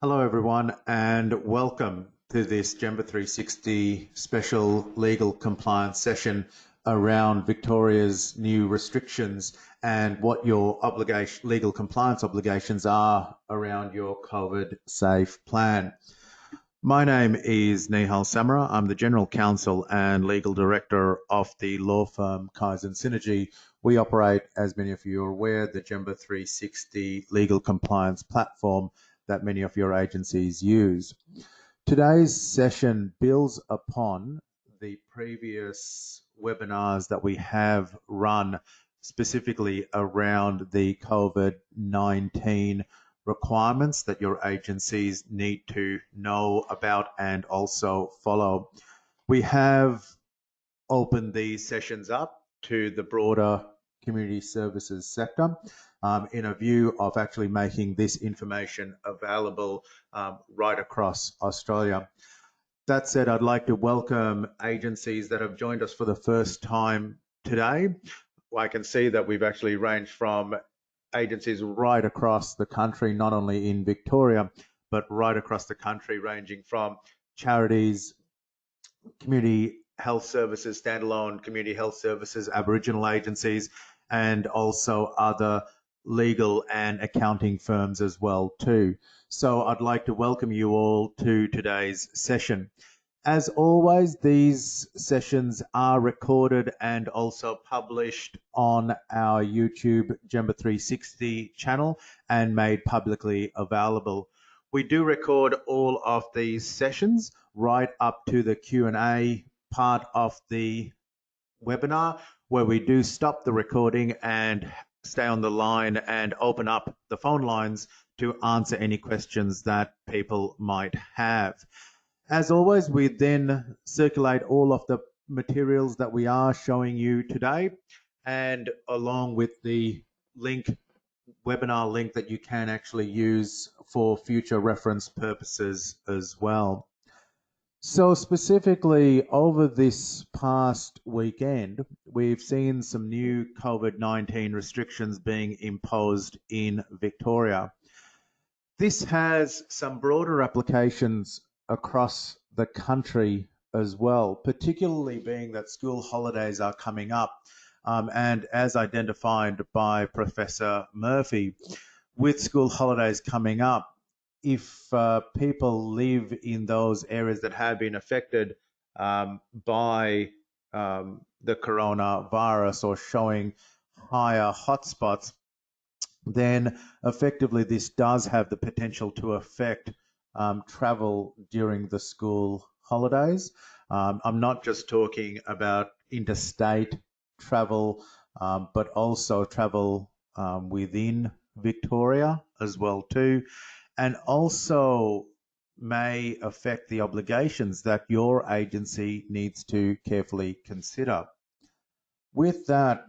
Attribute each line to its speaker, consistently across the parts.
Speaker 1: Hello, everyone, and welcome to this Jimba 360 special legal compliance session around Victoria's new restrictions and what your legal compliance obligations are around your COVID safe plan. My name is Nihal Samara. I'm the General Counsel and Legal Director of the law firm Kaizen Synergy. We operate, as many of you are aware, the Jimba 360 legal compliance platform that many of your agencies use. Today's session builds upon the previous webinars that we have run specifically around the COVID-19 requirements that your agencies need to know about and also follow. We have opened these sessions up to the broader community services sector in a view of actually making this information available right across Australia. That said, I'd like to welcome agencies that have joined us for the first time today. I can see that we've actually ranged from agencies right across the country, not only in Victoria, but right across the country, ranging from charities, community health services, standalone community health services, Aboriginal agencies, and also other legal and accounting firms as well too. So I'd like to welcome you all to today's session. As always, these sessions are recorded and also published on our YouTube Jimba 360 channel and made publicly available. We do record all of these sessions right up to the Q&A part of the webinar, where we do stop the recording and stay on the line and open up the phone lines to answer any questions that people might have. As always, we then circulate all of the materials that we are showing you today, and along with the webinar link that you can actually use for future reference purposes as well. So specifically over this past weekend, we've seen some new COVID-19 restrictions being imposed in Victoria. This has some broader applications across the country as well, particularly being that school holidays are coming up. And as identified by Professor Murphy, with school holidays coming up, if people live in those areas that have been affected by the coronavirus or showing higher hotspots, then effectively this does have the potential to affect travel during the school holidays. I'm not just talking about interstate travel, but also travel within Victoria as well too, and also may affect the obligations that your agency needs to carefully consider. With that,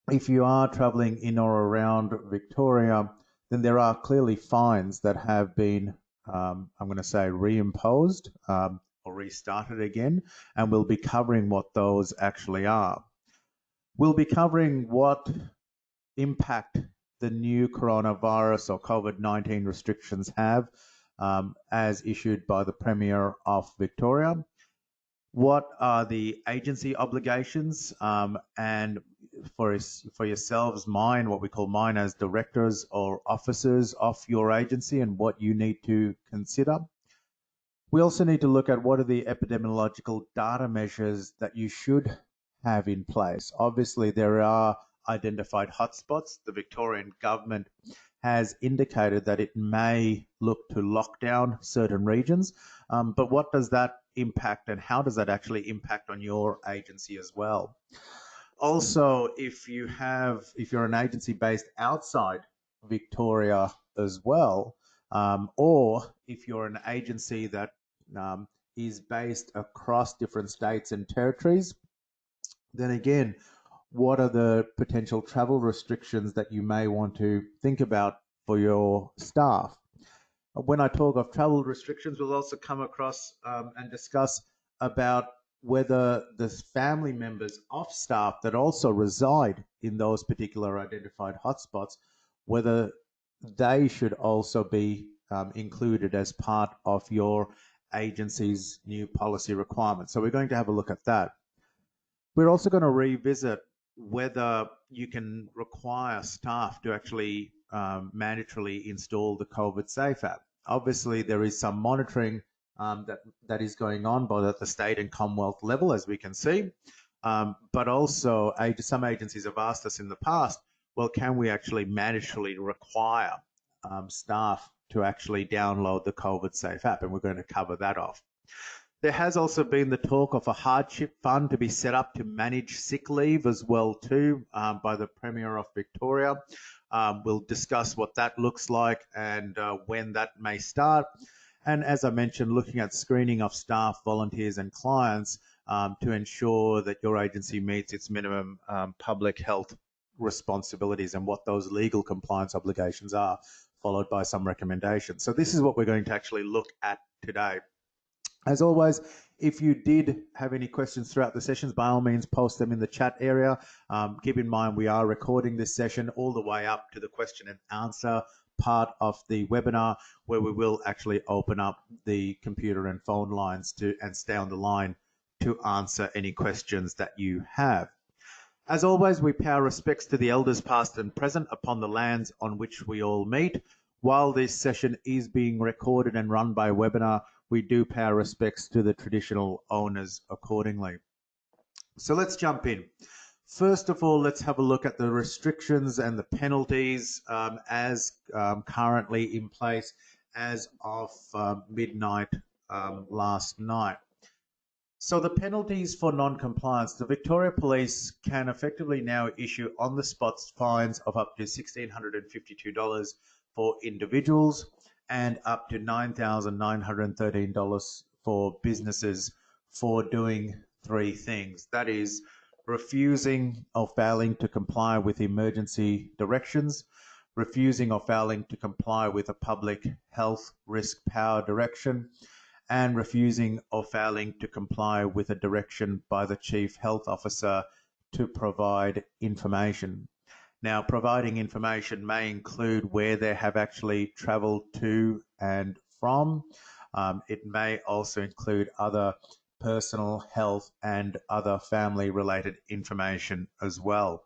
Speaker 1: if you are traveling in or around Victoria, then there are clearly fines that have been, I'm going to say, reimposed or restarted again, and we'll be covering what those actually are. We'll be covering what impact the new coronavirus or COVID-19 restrictions have as issued by the Premier of Victoria. What are the agency obligations and for yourselves, what we call mine as directors or officers of your agency, and what you need to consider. We also need to look at what are the epidemiological data measures that you should have in place. Obviously, there are identified hotspots. The Victorian government has indicated that it may look to lock down certain regions, but what does that impact and how does that actually impact on your agency as well? Also, if you're an agency based outside Victoria as well, or if you're an agency that is based across different states and territories, then again, what are the potential travel restrictions that you may want to think about for your staff? When I talk of travel restrictions, we'll also come across and discuss about whether the family members of staff that also reside in those particular identified hotspots, whether they should also be included as part of your agency's new policy requirements. So we're going to have a look at that. We're also going to revisit whether you can require staff to actually mandatorily install the COVID Safe app. Obviously, there is some monitoring that is going on both at the state and Commonwealth level, as we can see. But also, some agencies have asked us in the past, well, can we actually mandatorily require staff to actually download the COVID Safe app? And we're going to cover that off. There has also been the talk of a hardship fund to be set up to manage sick leave as well too by the Premier of Victoria. We'll discuss what that looks like and when that may start. And as I mentioned, looking at screening of staff, volunteers and clients to ensure that your agency meets its minimum public health responsibilities and what those legal compliance obligations are, followed by some recommendations. So this is what we're going to actually look at today. As always, if you did have any questions throughout the sessions, by all means, post them in the chat area. Keep in mind, we are recording this session all the way up to the question and answer part of the webinar, where we will actually open up the computer and phone lines and stay on the line to answer any questions that you have. As always, we pay our respects to the elders past and present upon the lands on which we all meet. While this session is being recorded and run by webinar, we do pay our respects to the traditional owners accordingly. So let's jump in. First of all, let's have a look at the restrictions and the penalties as currently in place as of midnight last night. So the penalties for non-compliance, the Victoria Police can effectively now issue on-the-spot fines of up to $1,652 for individuals and up to $9,913 for businesses for doing three things. That is, refusing or failing to comply with emergency directions, refusing or failing to comply with a public health risk power direction, and refusing or failing to comply with a direction by the Chief Health Officer to provide information. Now, providing information may include where they have actually travelled to and from. It may also include other personal health and other family-related information as well.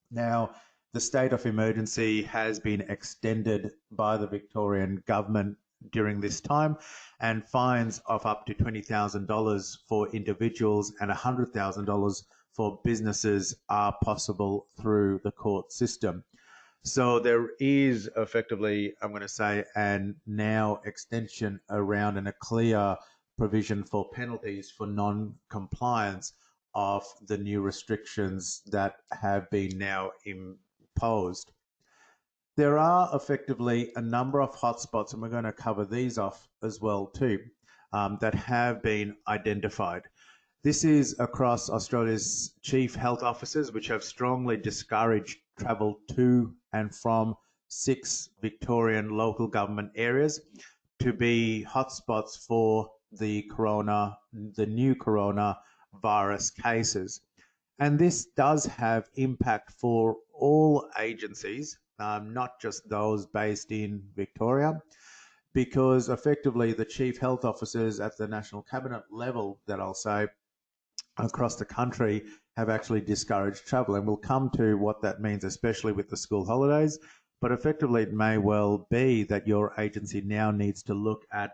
Speaker 1: Now, the state of emergency has been extended by the Victorian government during this time, and fines of up to $20,000 for individuals and $100,000 for businesses are possible through the court system. So there is effectively, I'm going to say, an now extension around and a clear provision for penalties for non-compliance of the new restrictions that have been now imposed. There are effectively a number of hotspots, and we're going to cover these off as well too, that have been identified. This is across Australia's chief health officers, which have strongly discouraged travel to and from 6 Victorian local government areas to be hotspots for the new coronavirus cases. And this does have impact for all agencies, not just those based in Victoria, because effectively the chief health officers at the national cabinet level, that I'll say, across the country have actually discouraged travel. And we'll come to what that means, especially with the school holidays. But effectively, it may well be that your agency now needs to look at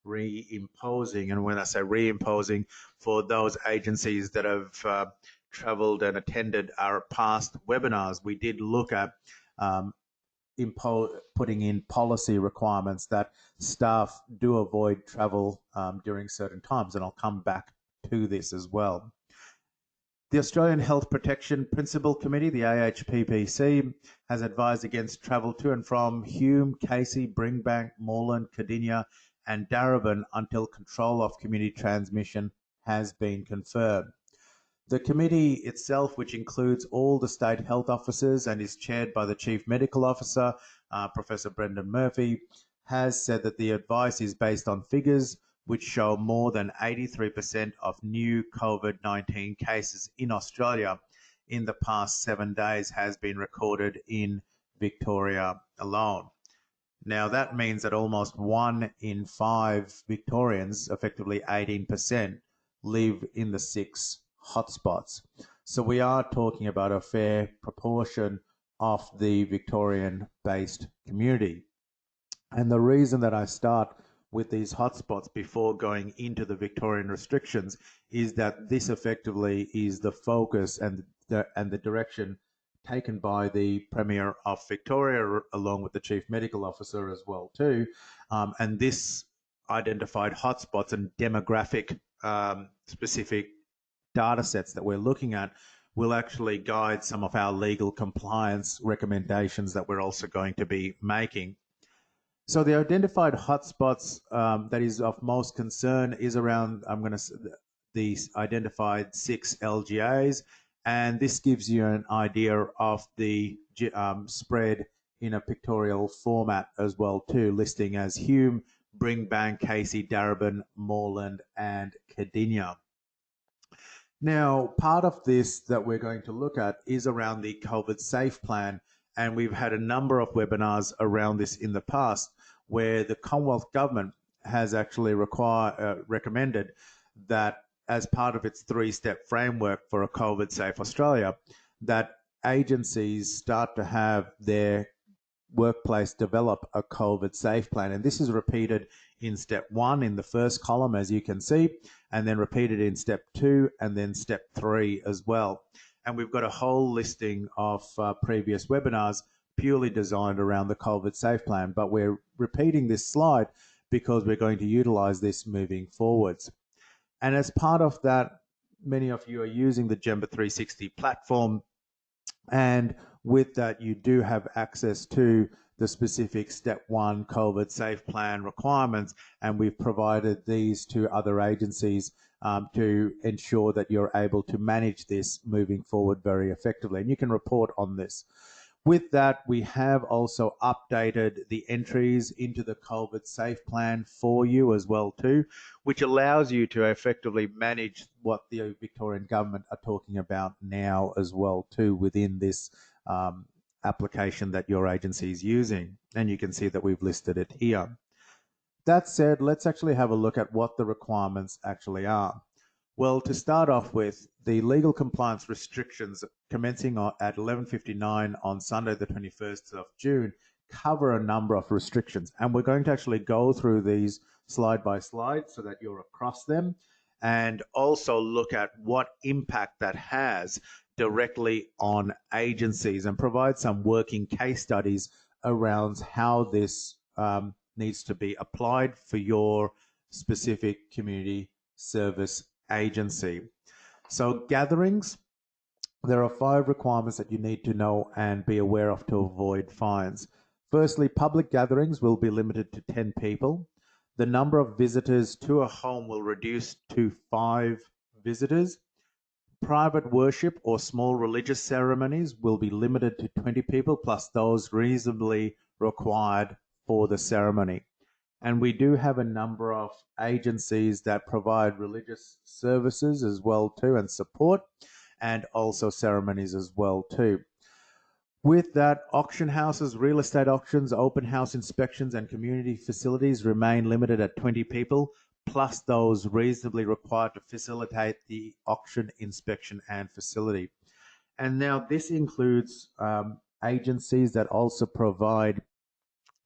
Speaker 1: reimposing. And when I say reimposing, for those agencies that have travelled and attended our past webinars, we did look at putting in policy requirements that staff do avoid travel during certain times. And I'll come back to this as well. The Australian Health Protection Principal Committee, the AHPPC, has advised against travel to and from Hume, Casey, Bringbank, Moreland, Cardinia and Darebin until control of community transmission has been confirmed. The committee itself, which includes all the state health officers and is chaired by the Chief Medical Officer, Professor Brendan Murphy, has said that the advice is based on figures which show more than 83% of new COVID-19 cases in Australia in the past 7 days has been recorded in Victoria alone. Now, that means that almost 1 in 5 Victorians, effectively 18%, live in the 6 hotspots. So we are talking about a fair proportion of the Victorian-based community. And the reason that I start with these hotspots before going into the Victorian restrictions is that this effectively is the focus and the direction taken by the Premier of Victoria, along with the Chief Medical Officer as well too. And this identified hotspots and demographic specific data sets that we're looking at will actually guide some of our legal compliance recommendations that we're also going to be making. So the identified hotspots that is of most concern is around, these identified 6 LGAs, and this gives you an idea of the spread in a pictorial format as well too, listing as Hume, Bringbank, Casey, Darebin, Moreland, and Cardinia. Now, part of this that we're going to look at is around the COVID Safe Plan, and we've had a number of webinars around this in the past where the Commonwealth Government has actually recommended that as part of its 3-step framework for a COVID Safe Australia, that agencies start to have their workplace develop a COVID Safe Plan. And this is repeated in step 1 in the first column, as you can see, and then repeated in step 2 and then step 3 as well. And we've got a whole listing of previous webinars purely designed around the COVID Safe Plan, but we're repeating this slide because we're going to utilize this moving forwards. And as part of that, many of you are using the Jimba 360 platform, and with that, you do have access to the specific Step 1 COVID Safe Plan requirements, and we've provided these to other agencies to ensure that you're able to manage this moving forward very effectively. And you can report on this. With that, we have also updated the entries into the COVID Safe Plan for you as well too, which allows you to effectively manage what the Victorian government are talking about now as well too within this application that your agency is using. And you can see that we've listed it here. That said, let's actually have a look at what the requirements actually are. Well, to start off with, the legal compliance restrictions commencing at 11:59 on Sunday the 21st of June cover a number of restrictions, and we're going to actually go through these slide by slide so that you're across them, and also look at what impact that has directly on agencies and provide some working case studies around how this needs to be applied for your specific community service agency. So gatherings, there are 5 requirements that you need to know and be aware of to avoid fines. Firstly, public gatherings will be limited to 10 people. The number of visitors to a home will reduce to 5 visitors. Private worship or small religious ceremonies will be limited to 20 people plus those reasonably required for the ceremony. And we do have a number of agencies that provide religious services as well too, and support, and also ceremonies as well too. With that, auction houses, real estate auctions, open house inspections, and community facilities remain limited at 20 people, plus those reasonably required to facilitate the auction, inspection, and facility. And now this includes agencies that also provide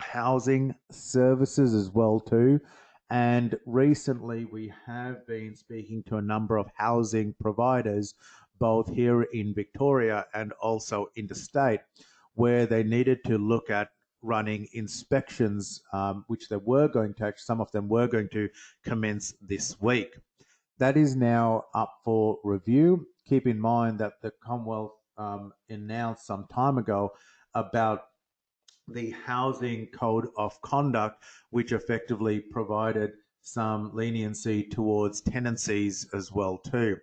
Speaker 1: housing services as well too. And recently we have been speaking to a number of housing providers, both here in Victoria and also interstate, where they needed to look at running inspections, which they were going to, some of them were going to commence this week. That is now up for review. Keep in mind that the Commonwealth announced some time ago about the Housing Code of Conduct, which effectively provided some leniency towards tenancies as well too.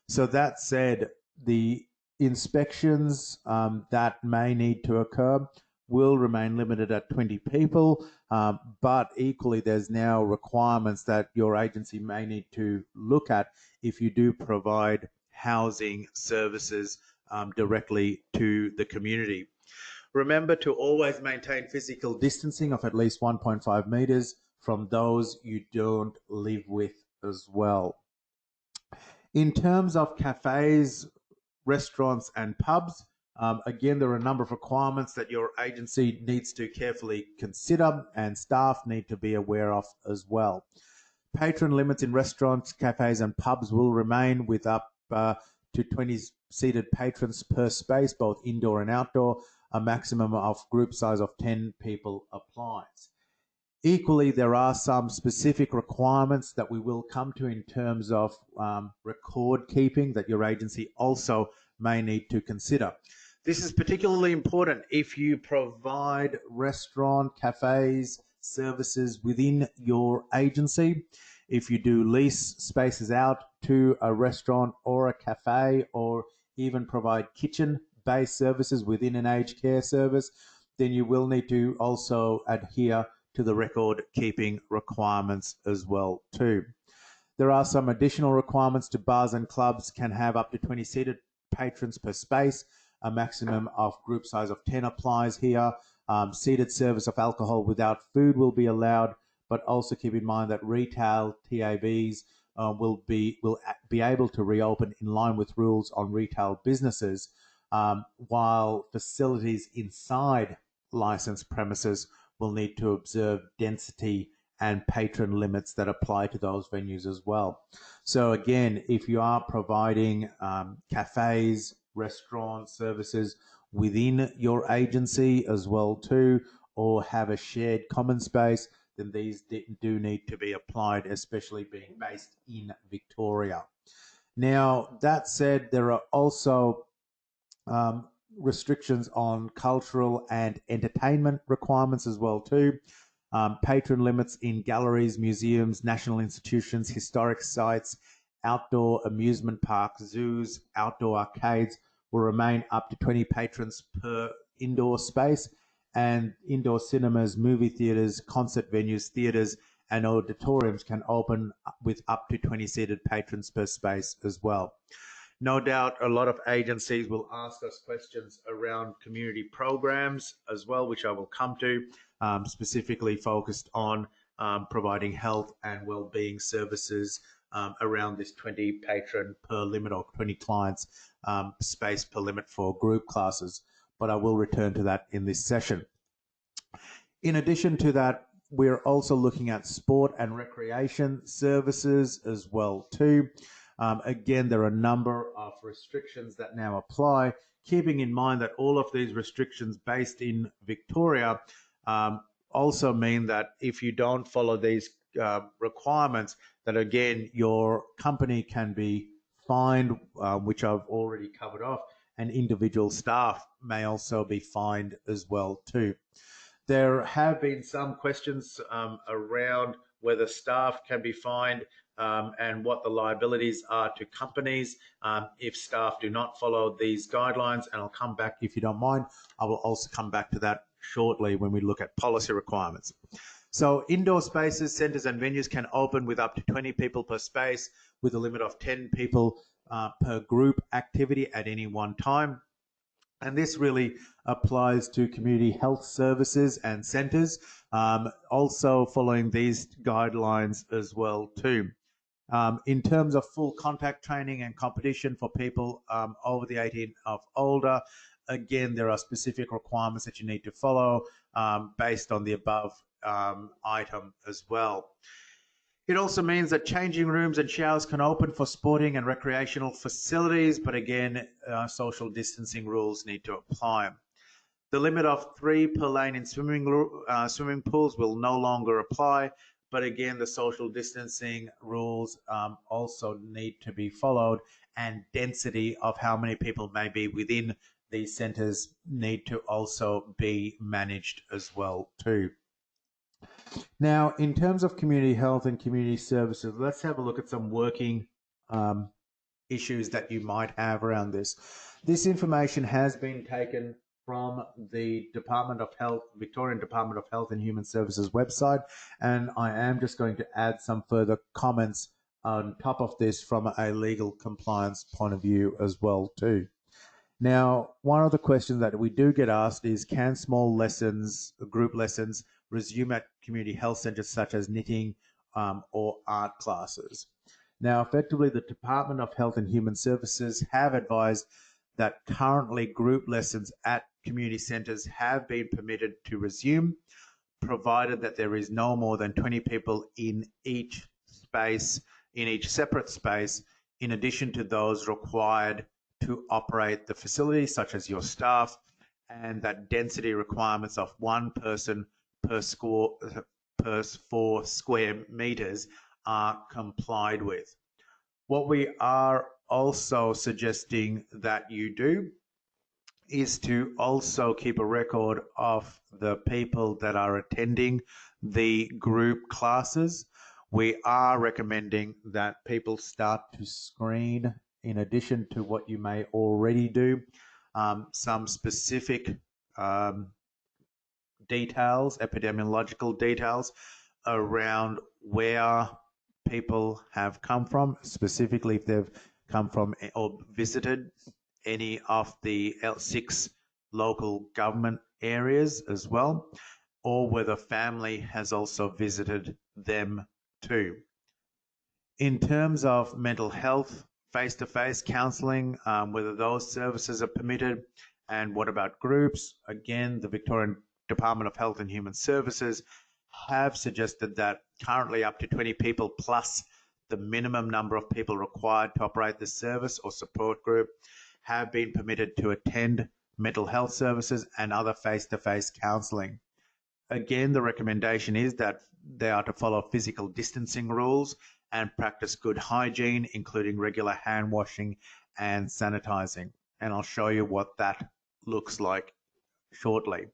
Speaker 1: So that said, the inspections that may need to occur will remain limited at 20 people, but equally there's now requirements that your agency may need to look at if you do provide housing services directly to the community. Remember to always maintain physical distancing of at least 1.5 meters from those you don't live with as well. In terms of cafes, restaurants and pubs, again, there are a number of requirements that your agency needs to carefully consider and staff need to be aware of as well. Patron limits in restaurants, cafes and pubs will remain with up to 20 seated patrons per space, both indoor and outdoor. A maximum of group size of 10 people applies. Equally, there are some specific requirements that we will come to in terms of record keeping that your agency also may need to consider. This is particularly important if you provide restaurant, cafes, services within your agency. If you do lease spaces out to a restaurant or a cafe, or even provide kitchen-based services within an aged care service, then you will need to also adhere to the record keeping requirements as well too. There are some additional requirements to bars and clubs can have up to 20 seated patrons per space. A maximum of group size of 10 applies here. Seated service of alcohol without food will be allowed, but also keep in mind that retail TABs will be able to reopen in line with rules on retail businesses, while facilities inside licensed premises will need to observe density and patron limits that apply to those venues as well. So again, if you are providing cafes, restaurant services within your agency as well too, or have a shared common space, then these do need to be applied, especially being based in Victoria. Now, that said, there are also restrictions on cultural and entertainment requirements as well too. Patron limits in galleries, museums, national institutions, historic sites, outdoor amusement parks, zoos, outdoor arcades will remain up to 20 patrons per indoor space, and indoor cinemas, movie theatres, concert venues, theatres and auditoriums can open with up to 20 seated patrons per space as well. No doubt a lot of agencies will ask us questions around community programs as well, which I will come to, specifically focused on providing health and wellbeing services around this 20 patron per limit, or 20 clients space per limit for group classes. But I will return to that in this session. In addition to that, we're also looking at sport and recreation services as well too. Again, there are a number of restrictions that now apply, keeping in mind that all of these restrictions based in Victoria also mean that if you don't follow these requirements, that again, your company can be fined, which I've already covered off, and individual staff may also be fined as well too. There have been some questions around whether staff can be fined and what the liabilities are to companies if staff do not follow these guidelines. And I'll come back, if you don't mind, I will also come back to that shortly when we look at policy requirements. So indoor spaces, centres and venues can open with up to 20 people per space, with a limit of 10 people per group activity at any one time. And this really applies to community health services and centres, also following these guidelines as well too. In terms of full contact training and competition for people over the 18 of older, again, there are specific requirements that you need to follow based on the above item as well. It also means that changing rooms and showers can open for sporting and recreational facilities, but again, social distancing rules need to apply. The limit of 3 per lane in swimming pools will no longer apply, but again, the social distancing rules also need to be followed, and density of how many people may be within these centres need to also be managed as well too. Now, in terms of community health and community services, let's have a look at some working issues that you might have around this. This information has been taken from the Department of Health, Victorian Department of Health and Human Services website, and I am just going to add some further comments on top of this from a legal compliance point of view as well too. Now, one of the questions that we do get asked is, can small lessons, group lessons, resume at community health centres such as knitting or art classes? Now, effectively, the Department of Health and Human Services have advised that currently group lessons at community centres have been permitted to resume, provided that there is no more than 20 people in each space, in each separate space, in addition to those required to operate the facility, such as your staff, and that density requirements of one person per 4 square meters are complied with. What we are also suggesting that you do is to also keep a record of the people that are attending the group classes. We are recommending that people start to screen, in addition to what you may already do, some specific details, epidemiological details around where people have come from, specifically if they've come from or visited any of the 6 local government areas as well, or whether family has also visited them too. In terms of mental health, face-to-face counselling, whether those services are permitted, and what about groups? Again, the Victorian Department of Health and Human Services have suggested that currently up to 20 people plus the minimum number of people required to operate the service or support group have been permitted to attend mental health services and other face-to-face counselling. Again, the recommendation is that they are to follow physical distancing rules and practice good hygiene, including regular hand washing and sanitizing. And I'll show you what that looks like shortly.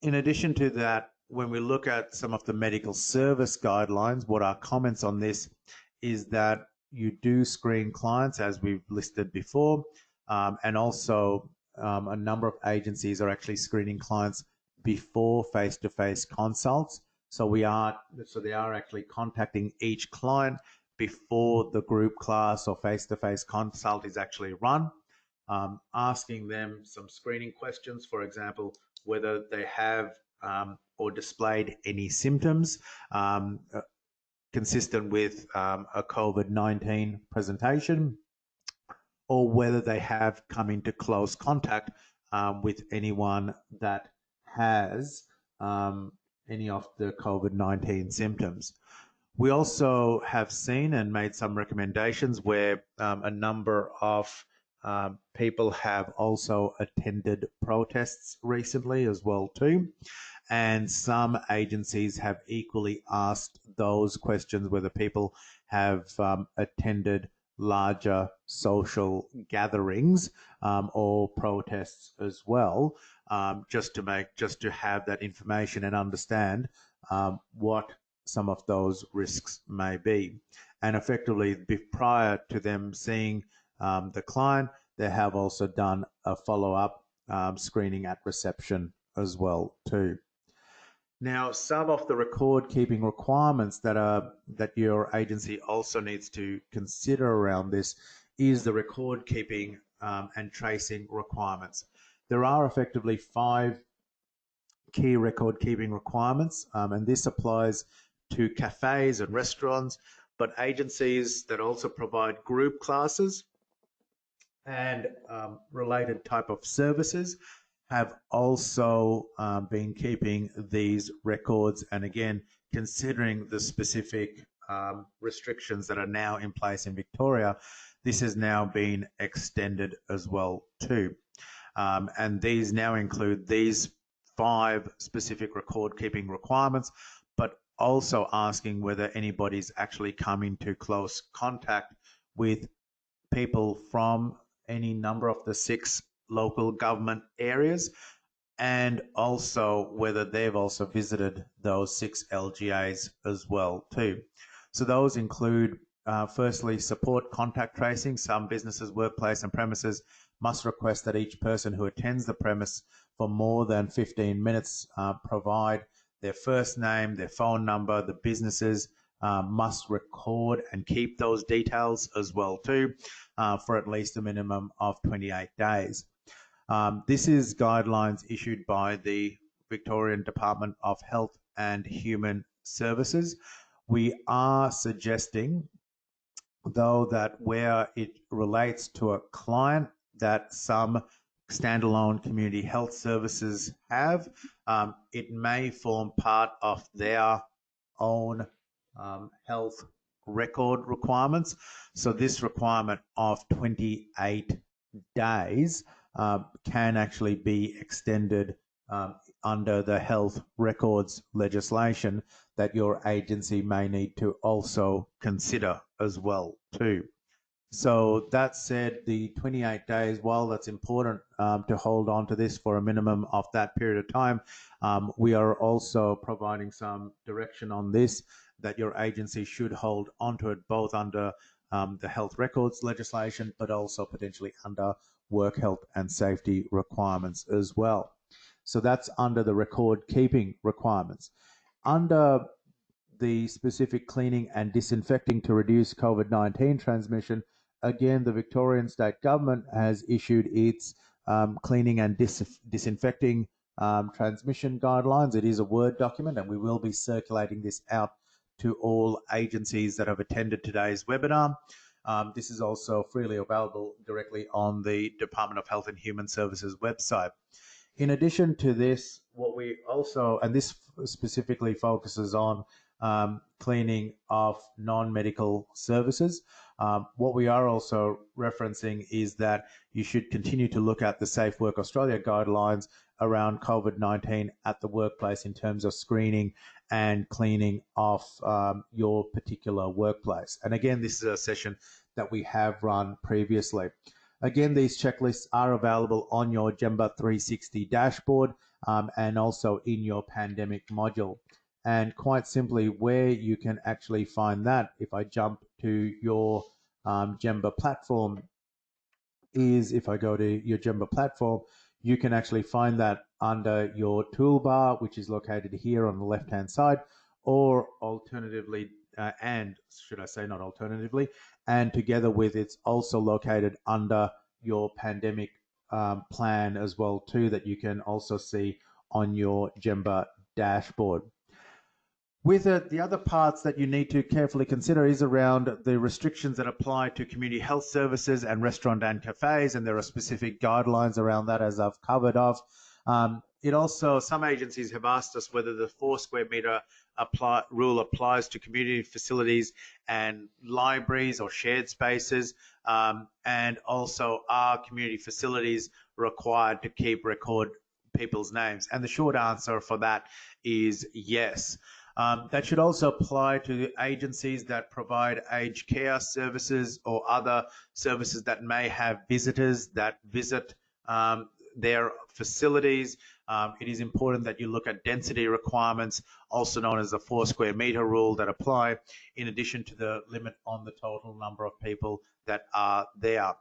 Speaker 1: In addition to that, when we look at some of the medical service guidelines, what our comments on this is that you do screen clients, as we've listed before, and also a number of agencies are actually screening clients before face-to-face consults. So they are actually contacting each client before the group class or face-to-face consult is actually run, asking them some screening questions, for example, whether they have or displayed any symptoms consistent with a COVID-19 presentation, or whether they have come into close contact with anyone that has any of the COVID-19 symptoms. We also have seen and made some recommendations where a number of people have also attended protests recently as well too. And some agencies have equally asked those questions, whether people have attended larger social gatherings or protests as well, just to have that information and understand what some of those risks may be. And effectively, prior to them seeing the client, they have also done a follow-up screening at reception as well too. Now, some of the record-keeping requirements that your agency also needs to consider around this is the record-keeping and tracing requirements. There are effectively 5 key record-keeping requirements, and this applies to cafes and restaurants, but agencies that also provide group classes and related type of services have also been keeping these records, and again, considering the specific restrictions that are now in place in Victoria, this has now been extended as well too. And these now include these 5 specific record-keeping requirements, but also asking whether anybody's actually come into close contact with people from any number of the 6 local government areas, and also whether they've also visited those 6 LGAs as well too. So those include firstly, support contact tracing. Some businesses, workplace and premises must request that each person who attends the premise for more than 15 minutes provide their first name, their phone number, the businesses must record and keep those details as well too for at least a minimum of 28 days. This is guidelines issued by the Victorian Department of Health and Human Services. We are suggesting, though, that where it relates to a client that some standalone community health services have, it may form part of their own health record requirements. So this requirement of 28 days can actually be extended under the health records legislation that your agency may need to also consider as well too. So that said, the 28 days, while that's important to hold on to this for a minimum of that period of time, we are also providing some direction on this that your agency should hold onto it both under the health records legislation, but also potentially under work health and safety requirements as well. So that's under the record keeping requirements. Under the specific cleaning and disinfecting to reduce COVID-19 transmission, again, the Victorian state government has issued its cleaning and disinfecting transmission guidelines. It is a Word document, and we will be circulating this out to all agencies that have attended today's webinar. This is also freely available directly on the Department of Health and Human Services website. In addition to this, what we also, and this specifically focuses on cleaning of non-medical services, what we are also referencing is that you should continue to look at the Safe Work Australia guidelines around COVID-19 at the workplace in terms of screening and cleaning of your particular workplace. And again, this is a session that we have run previously. Again, these checklists are available on your Jimba 360 dashboard and also in your pandemic module. And quite simply, where you can actually find that, if I jump to your Jimba platform, is if I go to your Jimba platform, you can actually find that under your toolbar, which is located here on the left-hand side, or alternatively, and should I say not alternatively, and together with it's also located under your pandemic plan as well too, that you can also see on your Jimba dashboard. With it, the other parts that you need to carefully consider is around the restrictions that apply to community health services and restaurant and cafes, and there are specific guidelines around that, as I've covered off. It also, some agencies have asked us whether the 4 square metre rule applies to community facilities and libraries or shared spaces, and also are community facilities required to keep record people's names? And the short answer for that is yes. That should also apply to agencies that provide aged care services or other services that may have visitors that visit their facilities. It is important that you look at density requirements, also known as the 4 square metre rule, that apply in addition to the limit on the total number of people that are there.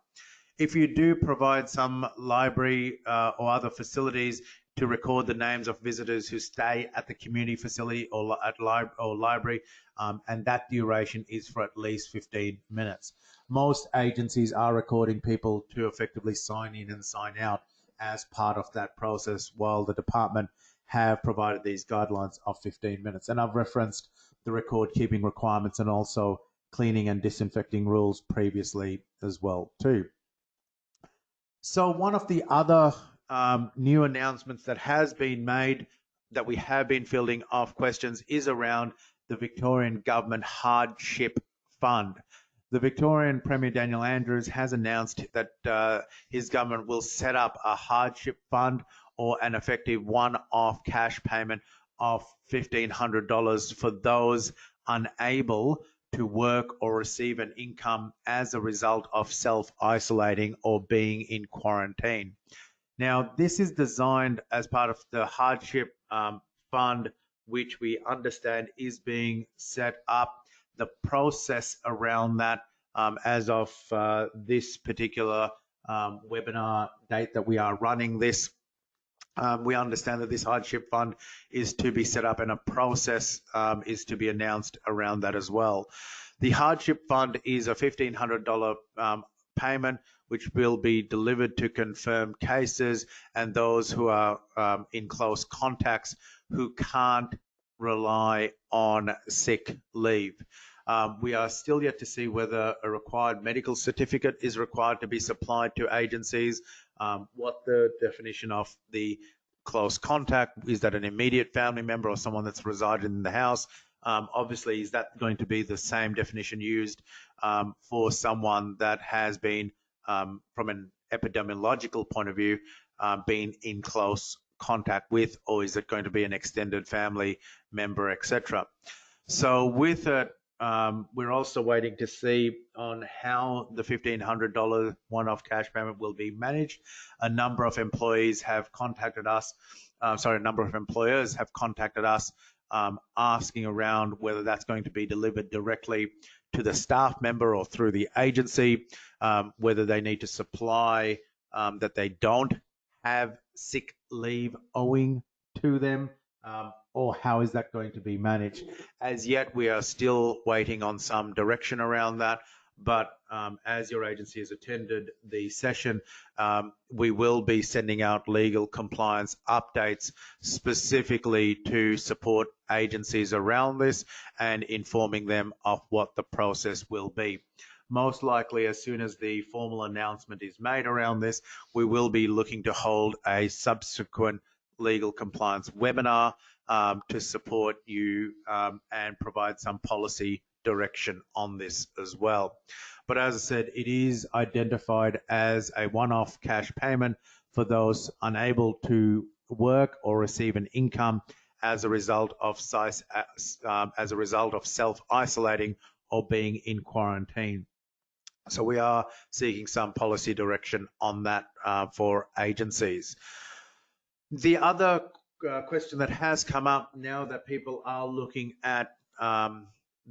Speaker 1: If you do provide some library or other facilities to record the names of visitors who stay at the community facility or at library, and that duration is for at least 15 minutes. Most agencies are recording people to effectively sign in and sign out as part of that process, while the department have provided these guidelines of 15 minutes. And I've referenced the record keeping requirements and also cleaning and disinfecting rules previously as well too. So one of the other new announcements that has been made, that we have been fielding off questions, is around the Victorian Government Hardship Fund. The Victorian Premier Daniel Andrews has announced that his government will set up a hardship fund, or an effective one-off cash payment of $1,500 for those unable to work or receive an income as a result of self-isolating or being in quarantine. Now, this is designed as part of the hardship fund, which we understand is being set up. The process around that, as of this particular webinar date that we are running this, We understand that this hardship fund is to be set up and a process is to be announced around that as well. The hardship fund is a $1,500 payment which will be delivered to confirmed cases and those who are in close contacts who can't rely on sick leave. We are still yet to see whether a required medical certificate is required to be supplied to agencies. What the definition of the close contact is, that an immediate family member or someone that's resided in the house? Obviously, is that going to be the same definition used for someone that has been, from an epidemiological point of view, been in close contact with, or is it going to be an extended family member, etc.? So with it, we're also waiting to see on how the $1,500 one-off cash payment will be managed. A number of employees have contacted us, a number of employers have contacted us asking around whether that's going to be delivered directly to the staff member or through the agency, whether they need to supply that they don't have sick leave owing to them, or how is that going to be managed? As yet, we are still waiting on some direction around that. But as your agency has attended the session, we will be sending out legal compliance updates specifically to support agencies around this and informing them of what the process will be. Most likely, as soon as the formal announcement is made around this, we will be looking to hold a subsequent legal compliance webinar to support you and provide some policy direction on this as well. But as I said, it is identified as a one-off cash payment for those unable to work or receive an income as a result of self-isolating or being in quarantine. So we are seeking some policy direction on that for agencies. The other question that has come up now that people are looking at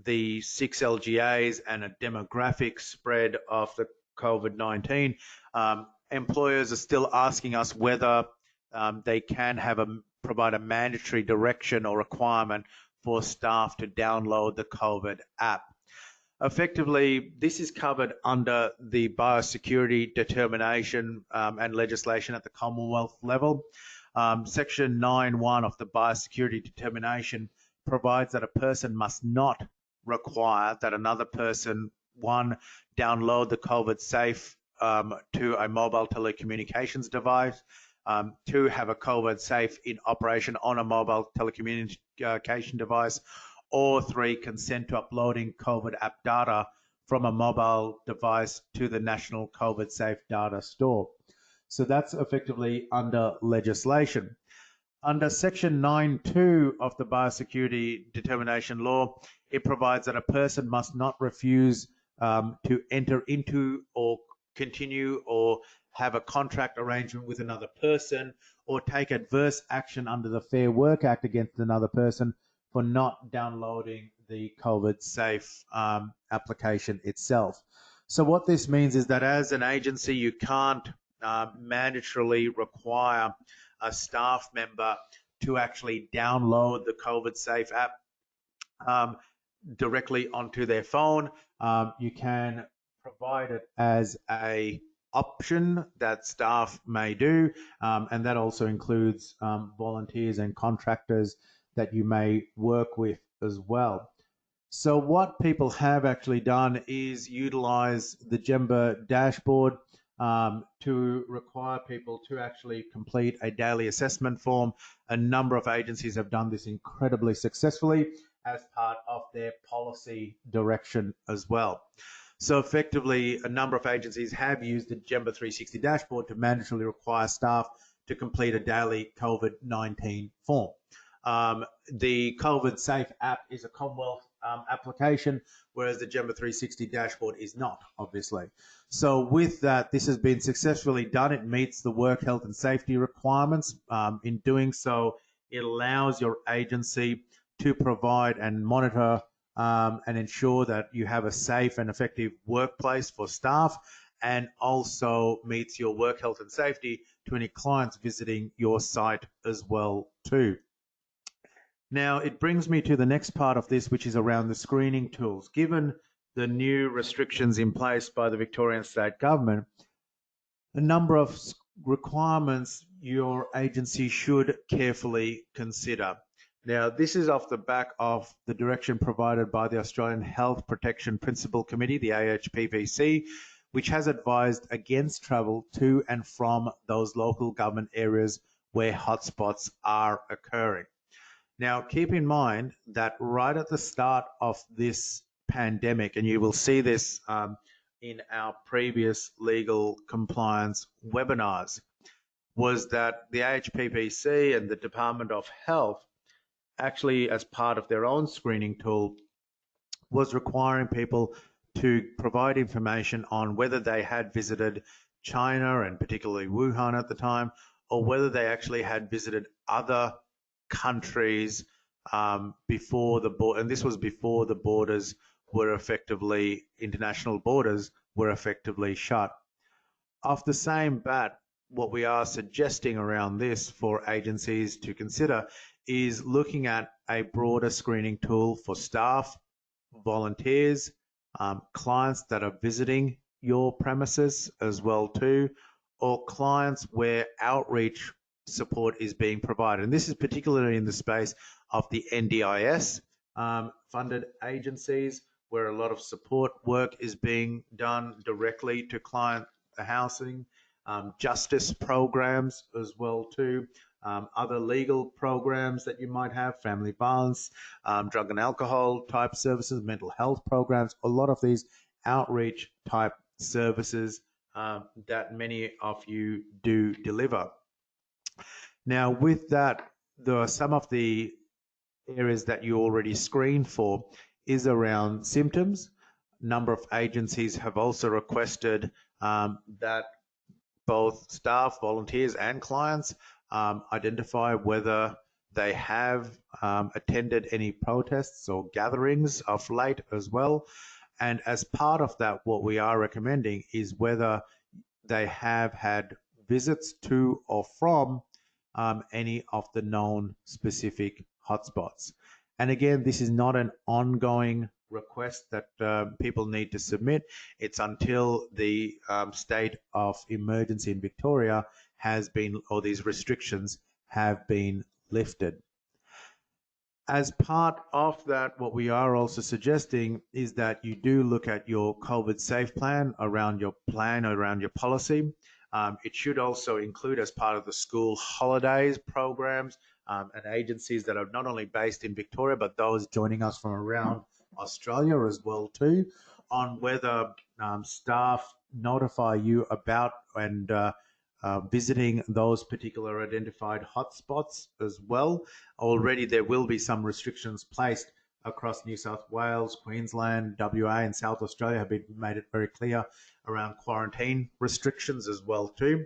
Speaker 1: the 6 LGAs and a demographic spread of the COVID-19, employers are still asking us whether they can provide a mandatory direction or requirement for staff to download the COVID app. Effectively, this is covered under the Biosecurity Determination and legislation at the Commonwealth level. Section 9(1) of the Biosecurity Determination provides that a person must not require that another person, one, download the COVID safe to a mobile telecommunications device, two, have a COVID safe in operation on a mobile telecommunication device, or three, consent to uploading COVID app data from a mobile device to the National COVID Safe Data Store. So that's effectively under legislation. Under Section 9(2) of the Biosecurity Determination Law, it provides that a person must not refuse to enter into or continue or have a contract arrangement with another person or take adverse action under the Fair Work Act against another person for not downloading the COVID safe application itself. So what this means is that as an agency, you can't mandatorily require a staff member to actually download the COVID safe app directly onto their phone. You can provide it as a option that staff may do, and that also includes volunteers and contractors that you may work with as well. So what people have actually done is utilize the Jimbo Dashboard to require people to actually complete a daily assessment form. A number of agencies have done this incredibly successfully as part of their policy direction as well. So effectively, a number of agencies have used the Jimba 360 dashboard to mandatorily require staff to complete a daily COVID-19 form. The COVID Safe app is a Commonwealth application, whereas the Jimba 360 dashboard is not, obviously. So with that, this has been successfully done. It meets the work health and safety requirements. In doing so, it allows your agency to provide and monitor and ensure that you have a safe and effective workplace for staff and also meets your work health and safety to any clients visiting your site as well too. Now, it brings me to the next part of this, which is around the screening tools. Given the new restrictions in place by the Victorian state government, a number of requirements your agency should carefully consider. Now, this is off the back of the direction provided by the Australian Health Protection Principal Committee, the AHPPC, which has advised against travel to and from those local government areas where hotspots are occurring. Now, keep in mind that right at the start of this pandemic, and you will see this in our previous legal compliance webinars, was that the AHPPC and the Department of Health actually, as part of their own screening tool, was requiring people to provide information on whether they had visited China, and particularly Wuhan at the time, or whether they actually had visited other countries before the border, and this was before the borders were effectively, international borders were effectively shut. Off the same bat, what we are suggesting around this for agencies to consider is looking at a broader screening tool for staff, volunteers, clients that are visiting your premises as well too, or clients where outreach support is being provided. And this is particularly in the space of the NDIS funded agencies, where a lot of support work is being done directly to client housing, justice programs as well too, other legal programs that you might have, family violence, drug and alcohol type services, mental health programs, a lot of these outreach type services that many of you do deliver. Now, with that, there are some of the areas that you already screen for is around symptoms. A number of agencies have also requested that both staff, volunteers, and clients identify whether they have attended any protests or gatherings of late as well. And as part of that, what we are recommending is whether they have had visits to or from any of the known specific hotspots. And again, this is not an ongoing request that people need to submit. It's until the state of emergency in Victoria has been, or these restrictions have been lifted. As part of that, what we are also suggesting is that you do look at your COVID safe plan, around your policy. It should also include, as part of the school holidays programs, and agencies that are not only based in Victoria, but those joining us from around Australia as well too, on whether staff notify you about and visiting those particular identified hotspots as well. Already there will be some restrictions placed across New South Wales, Queensland, WA and South Australia have been made it very clear around quarantine restrictions as well too.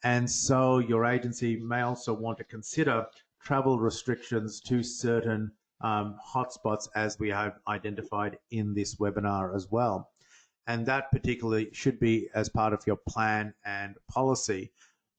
Speaker 1: And so your agency may also want to consider travel restrictions to certain hotspots, as we have identified in this webinar as well. And that particularly should be as part of your plan and policy.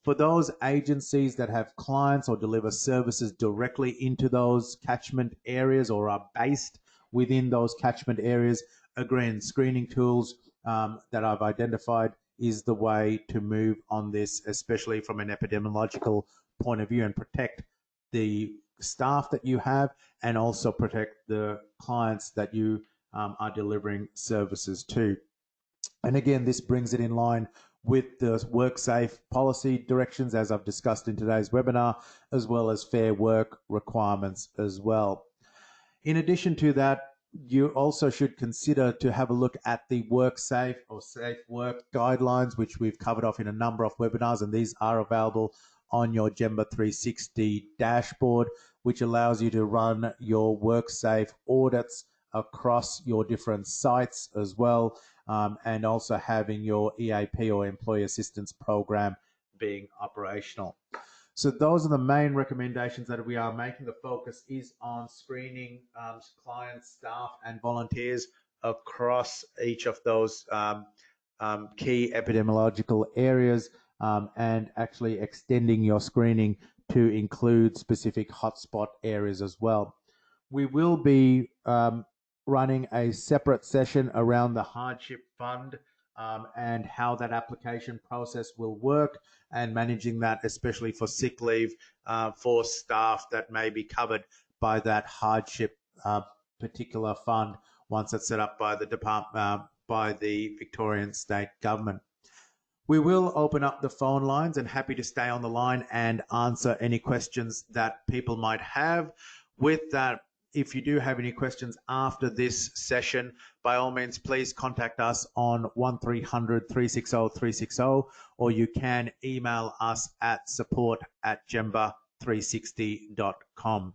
Speaker 1: For those agencies that have clients or deliver services directly into those catchment areas or are based within those catchment areas, again, screening tools that I've identified is the way to move on this, especially from an epidemiological point of view, and protect the staff that you have and also protect the clients that you are delivering services to. And again, this brings it in line with the WorkSafe policy directions, as I've discussed in today's webinar, as well as Fair Work requirements as well. In addition to that, you also should consider to have a look at the WorkSafe or Safe Work guidelines, which we've covered off in a number of webinars, and these are available on your Jimba 360 dashboard, which allows you to run your WorkSafe audits across your different sites as well, and also having your EAP or Employee Assistance Program being operational. So those are the main recommendations that we are making. The focus is on screening clients, staff, and volunteers across each of those key epidemiological areas and actually extending your screening to include specific hotspot areas as well. We will be running a separate session around the Hardship Fund and how that application process will work and managing that, especially for sick leave for staff that may be covered by that hardship particular fund once it's set up by the department, by the Victorian state government. We will open up the phone lines and happy to stay on the line and answer any questions that people might have. With that, if you do have any questions after this session, by all means, please contact us on 1300 360 360, or you can email us at support@jimba360.com.